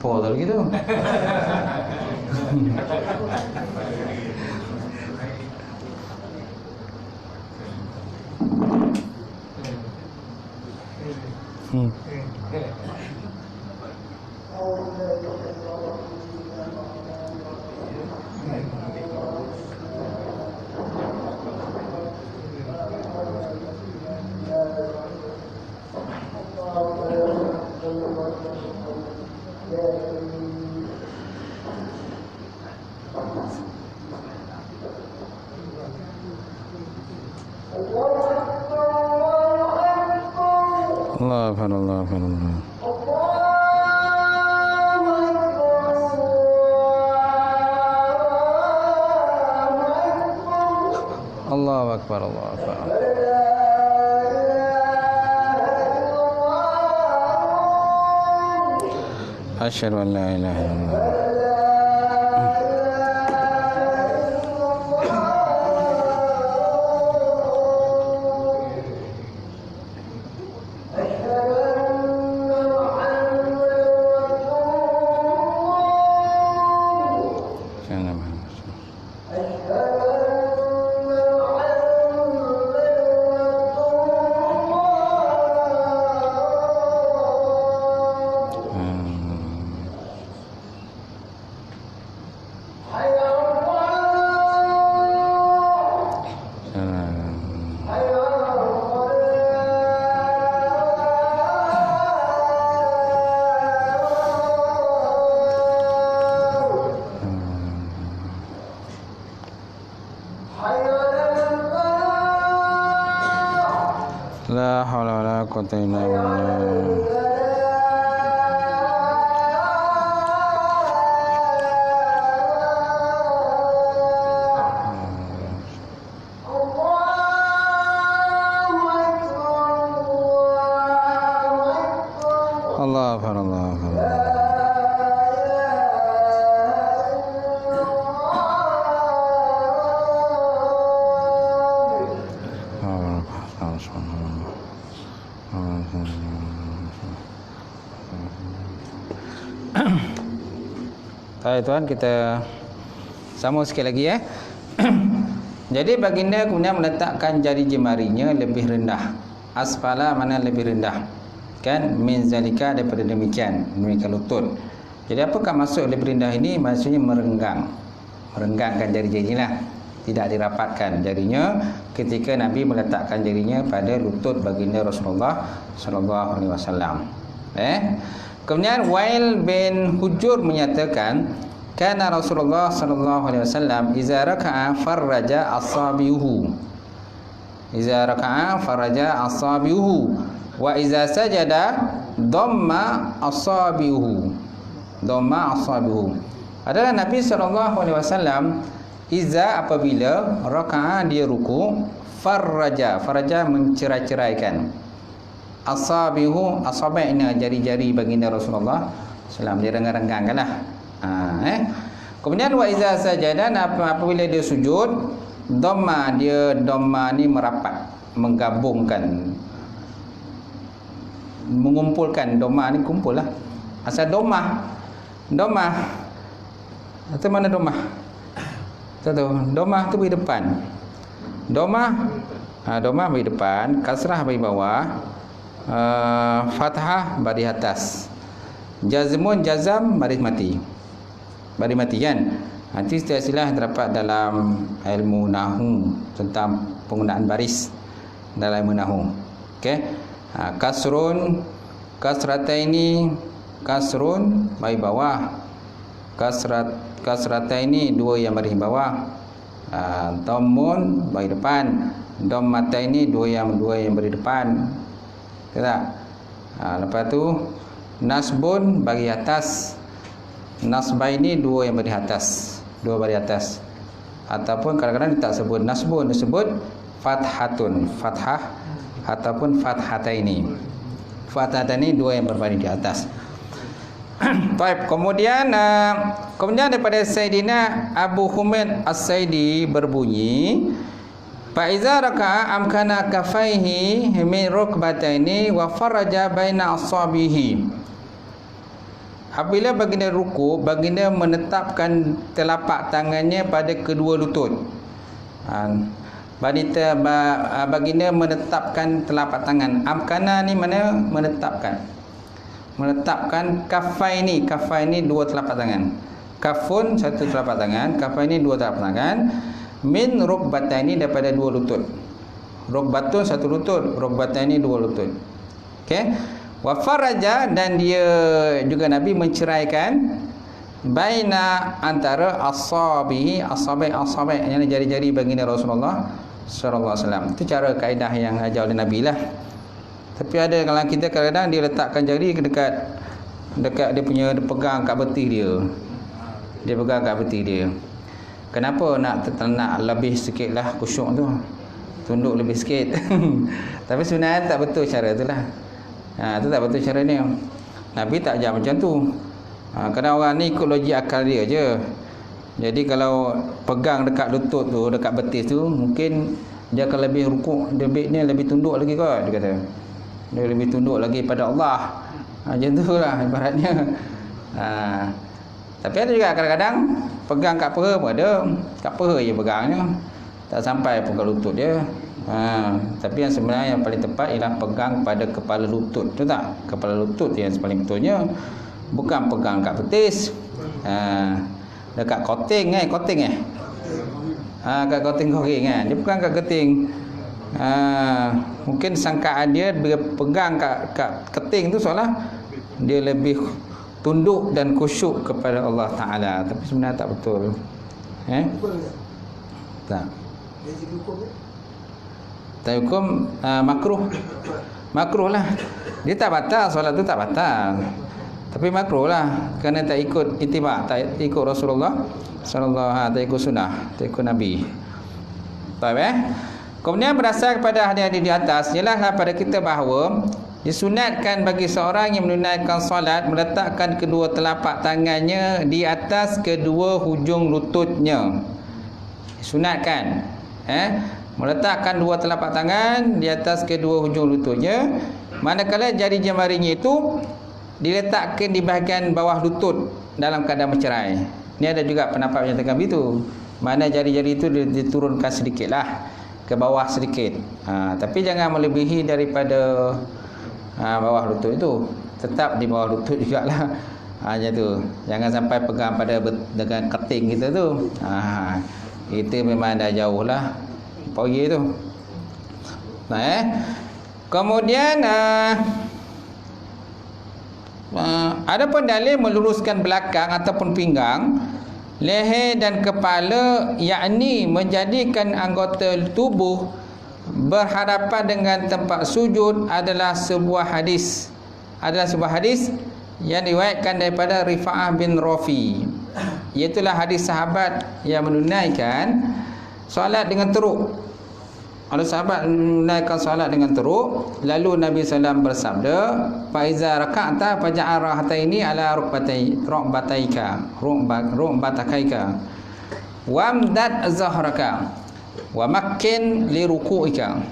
[SPEAKER 1] Apa tu gitu? Allah Allah Allah. Allahu akbar, Allahu akbar. Asyhadu an la ilaha illallah. haula wala quwwata illa billah. Allah akbar, Allah akbar. Baik tuan, kita sambung sikit lagi ya. Jadi baginda kemudian meletakkan jari jemarinya lebih rendah. Asfala mana lebih rendah? Kan min zalika, daripada demikian lutut. Jadi apakah maksud lebih rendah ini? Maksudnya merenggangkan jari-jari lah, tidak dirapatkan jarinya ketika Nabi meletakkan jarinya pada lutut baginda Rasulullah sallallahu alaihi wasallam. Kemudian Wail bin Hujur menyatakan, kana Rasulullah sallallahu alaihi wasallam idza raka'a farraja asabihi. Idza raka'a farraja asabihi wa idza sajada dhamma asabihi. Dhamma asabihi. Adalah Nabi sallallahu alaihi wasallam iza, apabila raka'a dia ruku, farraja mencerai-ceraikan, asabihu, asabi'na jari-jari baginda Rasulullah sallallahu, dia renggang-renggangkanlah. Kemudian wa iza sajada, apabila dia sujud, dhamma ni merapat, menggabungkan, mengumpulkan. Dhamma ni kumpul lah. Asal dhamma atau mana dhamma? Tahu, domah tu bagi depan. Domah bagi depan, kasrah bagi bawah, fathah bagi atas. Jazam baris mati. Baris mati kan? Nanti istilah terdapat dalam ilmu nahwu tentang penggunaan baris dalam ilmu nahwu. Okey. Kasrataini, kasrun bagi bawah. Kasrataini, dua yang baris bawah. Dhammun bagi depan. Dhammataini, dua yang baris depan. Tak? Lepas tu nasbun bagi atas. Nasbaini, dua yang baris atas. Dua baris atas. Ataupun kadang-kadang tak sebut nasbun, disebut fathatun, fathah ataupun fathataini. Fathataini, dua yang berbaris di atas. Baik, kemudian daripada Sayyidina Abu Humaid As-Saidi berbunyi, fa iza raka'a amkana kafaihi min rukbataini wa faraja baina asabihi. Apabila baginda ruku, baginda menetapkan telapak tangannya pada kedua lutut. Baginda menetapkan telapak tangan. Amkana ni mana? Menetapkan kafaini dua telapak tangan. Kafun satu telapak tangan, kafaini dua telapak tangan, min rukbataini daripada dua lutut. Rukbatun satu lutut, rukbataini dua lutut. Okey. Wa faraja, dan dia juga Nabi menceraikan baina antara asabi yang jari-jari baginda Rasulullah sallallahu alaihi wasallam. Itu cara kaedah yang ajar oleh Nabi lah. Tapi ada kalau kita kadang-kadang dia letakkan jari dekat dia punya, dia pegang kat betih dia. Dia pegang kat betih dia. Kenapa nak lebih sikitlah khusyuk tu? Tunduk lebih sikit. Tapi sebenarnya tak betul cara tu lah. Tu tak betul cara ni. Nabi tak ajar macam tu. Kadang orang ni ikut logik akal dia je. Jadi kalau pegang dekat lutut tu, dekat betis tu, mungkin dia akan lebih rukuk, dia lebih tunduk lagi kot, dia kata. Dia lebih tunduk lagi pada Allah. Macam tu lah ibaratnya. Tapi ada juga kadang-kadang pegang kat peha pun ada. Kat peha je pegangnya, tak sampai pun ke lutut dia. Tapi yang sebenarnya yang paling tepat ialah pegang pada kepala lutut. Betul tak? Kepala lutut yang paling betulnya. Bukan pegang kat betis. Dekat koting kat koting kan. Dia pegang kat keting. Mungkin sangkaan dia pegang kat keting tu seolah dia lebih tunduk dan khusyuk kepada Allah Ta'ala. Tapi sebenarnya tak betul. Tak hukum makruh. Makruh lah. Dia tak batal, solat tu tak batal. Tapi makruh lah, kerana tak ikut ittiba, tak ikut Rasulullah sallallahu, tak ikut sunnah, tak ikut Nabi. Baik. Kemudian berdasar kepada hadis-hadis di atas, jelaslah pada kita bahawa disunatkan bagi seorang yang menunaikan solat meletakkan kedua telapak tangannya di atas kedua hujung lututnya. Disunatkan, meletakkan dua telapak tangan di atas kedua hujung lututnya, manakala jari jemarinya itu diletakkan di bahagian bawah lutut dalam keadaan bercerai. Ini ada juga pendapat yang menyatakan begitu. Mana jari-jari itu diturunkan sedikitlah ke bawah sedikit. Tapi jangan melebihi daripada bawah lutut itu. Tetap di bawah lutut jugalah. Macam tu. Jangan sampai pegang pada dengan keting kita tu. Itu memang dah jauh lah poye tu. Kemudian adapun dalil meluruskan belakang ataupun pinggang, leher dan kepala, yakni menjadikan anggota tubuh berhadapan dengan tempat sujud adalah sebuah hadis yang diriwayatkan daripada Rifa'ah bin Rafi. Iaitulah hadis sahabat yang menunaikan solat dengan teruk. Ada sahabat menunaikan solat dengan teruk, lalu Nabi SAW bersabda, fa iza raka'ta faj'al rahataini ala rukbataika wamdad zahraka wa makkin li ruku'ika.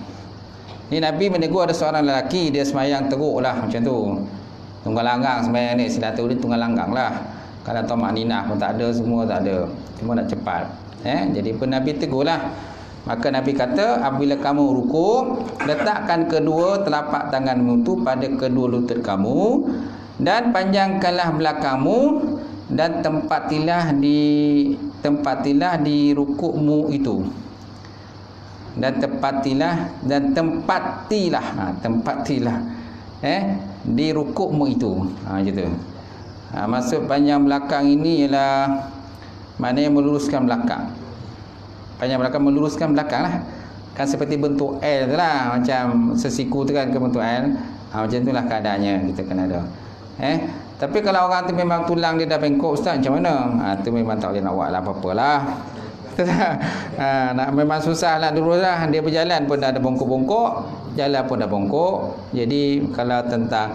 [SPEAKER 1] Ni Nabi menegur ada seorang lelaki, dia sembahyang teruk lah macam tu. Tunggal langgang sembahyang ni, silatul dia tunggal langgang lah. Kalau tamak ninah pun tak ada, semua tak ada. Semua nak cepat. Jadi pun Nabi tegurlah. Maka Nabi kata, apabila kamu rukuk, letakkan kedua telapak tanganmu itu pada kedua lutut kamu dan panjangkanlah belakangmu dan tempatilah di rukukmu itu. Dan tempatilah di rukukmu itu. Macam tu. Maksud panjang belakang ini ialah maknanya meluruskan belakang. Panjang belakang meluruskan belakang lah. Kan seperti bentuk L tu lah. Macam sesiku tu kan ke bentuk L. Macam tu lah keadaannya kita kena ada. Tapi kalau orang tu memang tulang dia dah bengkok, ustaz, macam mana? Tu memang tak boleh nak buat lah apa-apa lah. Nak memang susah lah dulu lah. Dia berjalan pun dah ada bongkok-bongkok, jalan pun dah bongkok. Jadi kalau tentang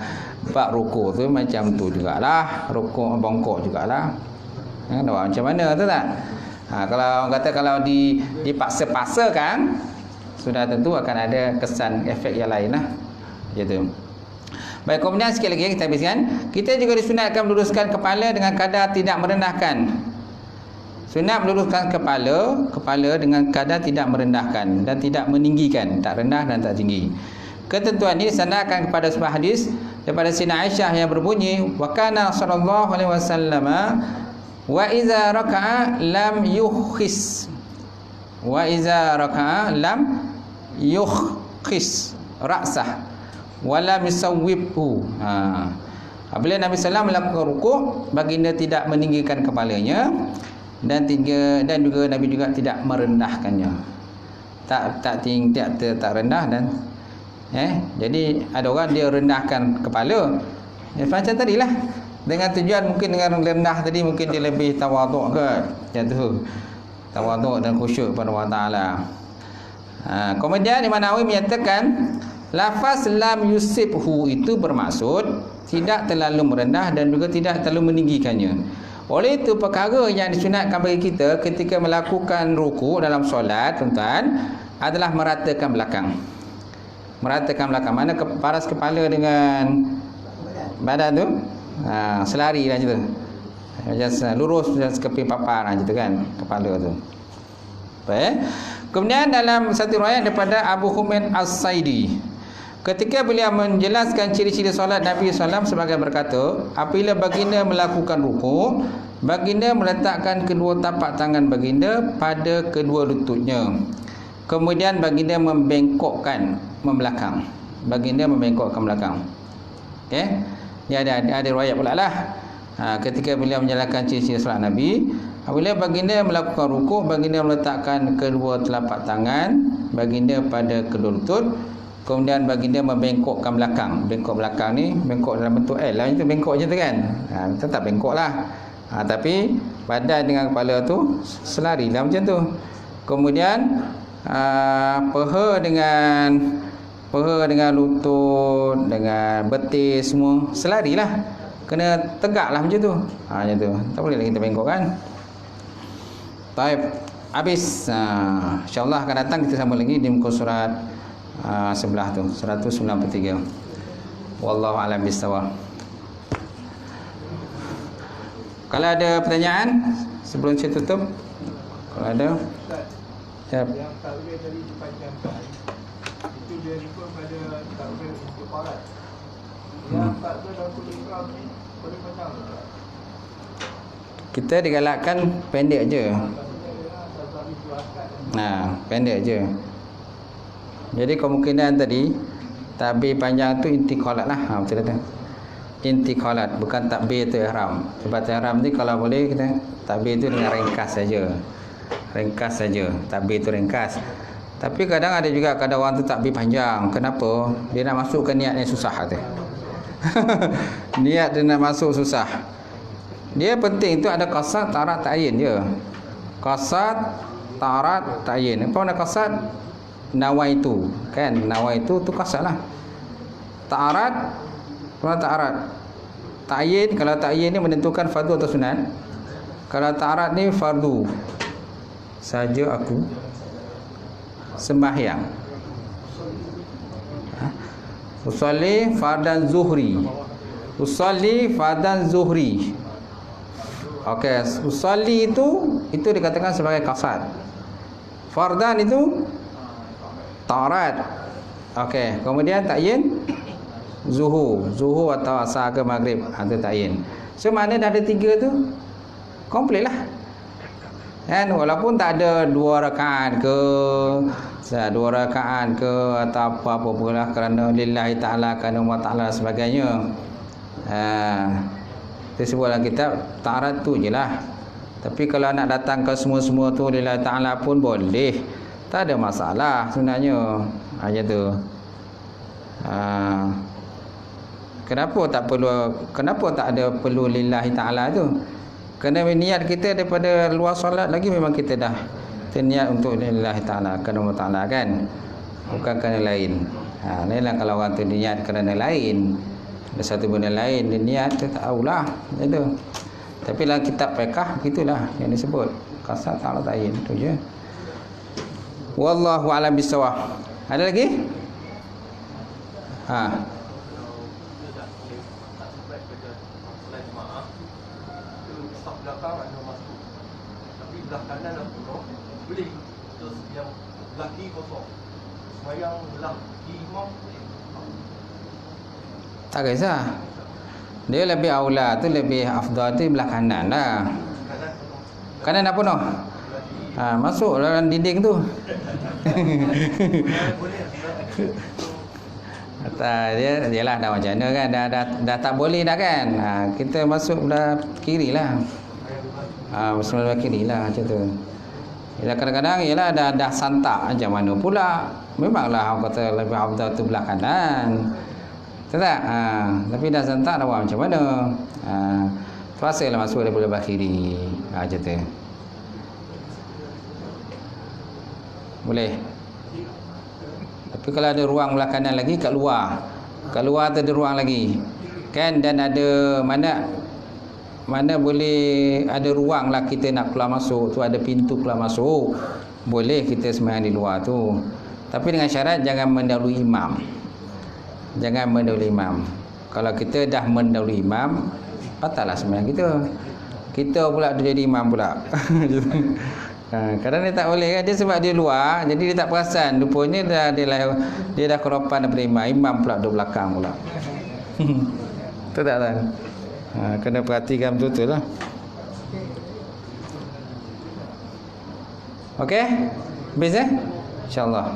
[SPEAKER 1] bab rukuk tu macam tu jugalah. Rukuk bongkok jugalah. Nak buat macam mana tu tak? Kalau orang kata kalau dipaksa-paksakan, sudah tentu akan ada kesan efek yang lain lah. Gitu. Baik, kemudian sikit lagi kita habiskan. Kita juga disunatkan meluruskan kepala dengan kadar tidak merendahkan. Sunat meluruskan kepala dengan kadar tidak merendahkan dan tidak meninggikan, tak rendah dan tak tinggi. Ketentuan ini disandarkan kepada sebuah hadis daripada Sina Aisyah yang berbunyi, wa kana sallallahu alaihi wasallam wa iza raka'a lam yukhis ra'sah wa lam yusawwibhu. Apabila Nabi sallallahu melakukan rukuk, baginda tidak meninggikan kepalanya dan juga Nabi juga tidak merendahkannya. Tak rendah dan jadi ada orang dia rendahkan kepala. Macam tadilah. Dengan tujuan mungkin dengan rendah tadi mungkin dia lebih tawaduk ke, macam tu. Tawaduk dan khusyuk kepada Allah Taala. Kemudian Imam Nawawi menyatakan lafaz lam yusibhu itu bermaksud tidak terlalu merendah dan juga tidak terlalu meninggikannya. Oleh itu perkara yang disunatkan bagi kita ketika melakukan rukuk dalam solat, tuan-tuan, adalah meratakan belakang. Meratakan belakang. Mana paras kepala dengan badan tu selari lah macam tu. Macam lurus macam sekeping papan macam tu kan kepala tu. Baik. Kemudian dalam satu riwayat daripada Abu Humaid As-Saidi, ketika beliau menjelaskan ciri-ciri solat Nabi SAW sebagai berkata, apabila baginda melakukan rukuk, baginda meletakkan kedua tapak tangan baginda pada kedua lututnya. Kemudian baginda membengkokkan membelakang. Baginda membengkokkan belakang. Okey. Dia ada riwayat pula lah. Ketika beliau menjalankan ciri-ciri solat Nabi, apabila baginda melakukan rukuk, baginda meletakkan kedua telapak tangan baginda pada kedua lutut. Kemudian baginda membengkokkan belakang. Bengkok belakang ni, bengkok dalam bentuk L lah, itu bengkok je tu kan. Tetap bengkok lah. Tapi badan dengan kepala tu selari lah macam tu. Kemudian peha dengan lutut, dengan betis semua selari lah. Kena tegak lah macam tu. Macam tu. Tak boleh lagi kita bengkok kan. Baik, habis. InsyaAllah akan datang kita sambung lagi di muka surat sebelah tu, 193. Wallahu a'lam bishawab. Kalau ada pertanyaan sebelum saya tutup, kalau ada, siap.
[SPEAKER 2] Yang takwil tadi dipanjangkan, itu dia refer pada takwil untuk parat. Yang takwil dan kuliah ni boleh panjang tak?
[SPEAKER 1] Kita digalakkan pendek je. Pendek je. Jadi kemungkinan tadi takbir panjang tu intiqalat lah. Betul tak? Intiqalat, bukan takbir tu ihram. Sebab ihram ni kalau boleh kita takbir tu dengan ringkas saja. Ringkas saja. Takbir tu ringkas. Tapi kadang ada juga orang tu takbir panjang. Kenapa? Dia nak masukkan niat yang susah tu. Niat dia nak masuk susah. Dia penting tu ada qasad, tarat, ta'yin je. Qasad, tarat, ta'yin. Apa nak qasad? Nawaitu. Kan? Nawaitu tu qasad lah. Tarat, apa tarat? Ta'yin, kalau ta'yin ni menentukan fardu atau sunat. Kalau tarat ni fardu. Saja aku sembahyang. Usalli fardan zuhri. Usalli fardan zuhri. Okey, usalli itu dikatakan sebagai qasad. Fardan itu tarat. Okey, kemudian ta'yin zuhur atau asar ke maghrib, itu ta'yin. So mana dah ada 3 tu komplit lah. Kan, walaupun tak ada 2 rakaat ke, 2 rakaat ke atau apa pula, kerana lillahi ta'ala, kerana Allah ta'ala sebagainya. Kita sebut dalam kitab tarat tu je lah. Tapi kalau nak datang ke semua-semua tu lillahi ta'ala pun boleh, tak ada masalah sebenarnya. Macam tu. Kenapa tak ada perlu lillahi ta'ala tu? Kerana niat kita daripada luar solat lagi memang kita dah niat untuk lillahi ta'ala, kerana Allah ta'ala kan, bukan kerana lain. Lain lah kalau orang tu niat kerana lain, ada satu benda lain dia niat, kita tahulah itu. Tapi dalam kitab fiqh begitulah yang disebut qasad, ta'ala, ta'yin, tu je. Wallahu a'lam bishawab. Ada lagi?
[SPEAKER 2] Tapi belah kanan dah penuh, boleh. Terus yang belah kiri kosong, semayang belah kiri imam boleh.
[SPEAKER 1] Tak kisah. Dia lebih aula tu, lebih afdal tu belah kanan lah. Kanan dah penuh. Masuk dalam dinding tu. Dia lah dah macam mana kan, dah tak boleh dah kan. Kita masuk belah kiri lah. Belah kiri lah macam tu. Ialah kadang-kadang ialah dah santak macam mana pula. Memanglah orang kata lebih afdal tu belah kanan. Tak? Tapi dah santak dah buat macam mana? Terpaksalah masuk daripada belah kiri. Macam tu. Boleh. Tapi kalau ada ruang belah kanan lagi kat luar. Kat luar tu ada ruang lagi. Kan, dan ada mana boleh ada ruang lah kita nak keluar masuk tu, ada pintu keluar masuk. Boleh kita sembahyang di luar tu. Tapi dengan syarat jangan mendahului imam. Jangan mendahului imam. Kalau kita dah mendahului imam, batallah sembahyang kita. Kita pula jadi imam pula. Kadang dia tak boleh kan, dia sebab dia luar, jadi dia tak perasan. Rupanya dia dah keropan daripada imam. Imam pula duduk belakang pula. Betul tak? Kena perhatikan betul-betul lah. Okey? Habis InsyaAllah.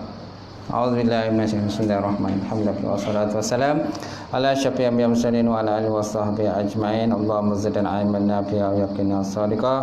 [SPEAKER 1] A'udzubillahi minasyaitonir rajim. Bismillahirrahmanirrahim. Alhamdulillah wassalatu wassalam ala syafi'il mursalin wa ala alihi washabbihi ajmain. Allahumma zidna ilman nafi'a wa yaqina shadiqa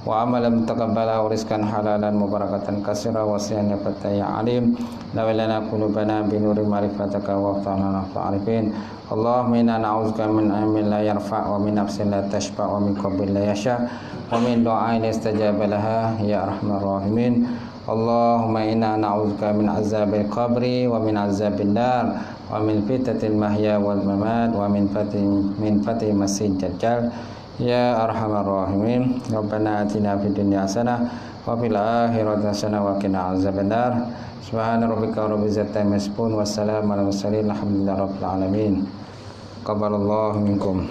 [SPEAKER 1] wa amalan mutaqabbala wa rizqan halalan mubarakatan katsira wa siyana fataya alim. Lawalana qulubana bi nuri ma'rifataka wa ta'ala fa'arifin. Allahumma inna na'udzubika min ilmin la yarfa' wa min nafsin la tashba' wa min qalbin la yasha' wa min du'ain istajaba laha ya arhamar rahimin. Allahumma inna na'udzubika min azabil qabri wa min azabil nar wa min fitnatil mahya wal mamat wa min fati masjid dajjal ya arhamar rahimin. Rabbana atina fid dunya hasanah wa fil akhirati hasanah wa qina azaban nar. Subhana rabbika rabbil izzati amma yasifun wa salamun alal mursalin alhamdulillahi rabbil alamin. Qabalallahu minkum.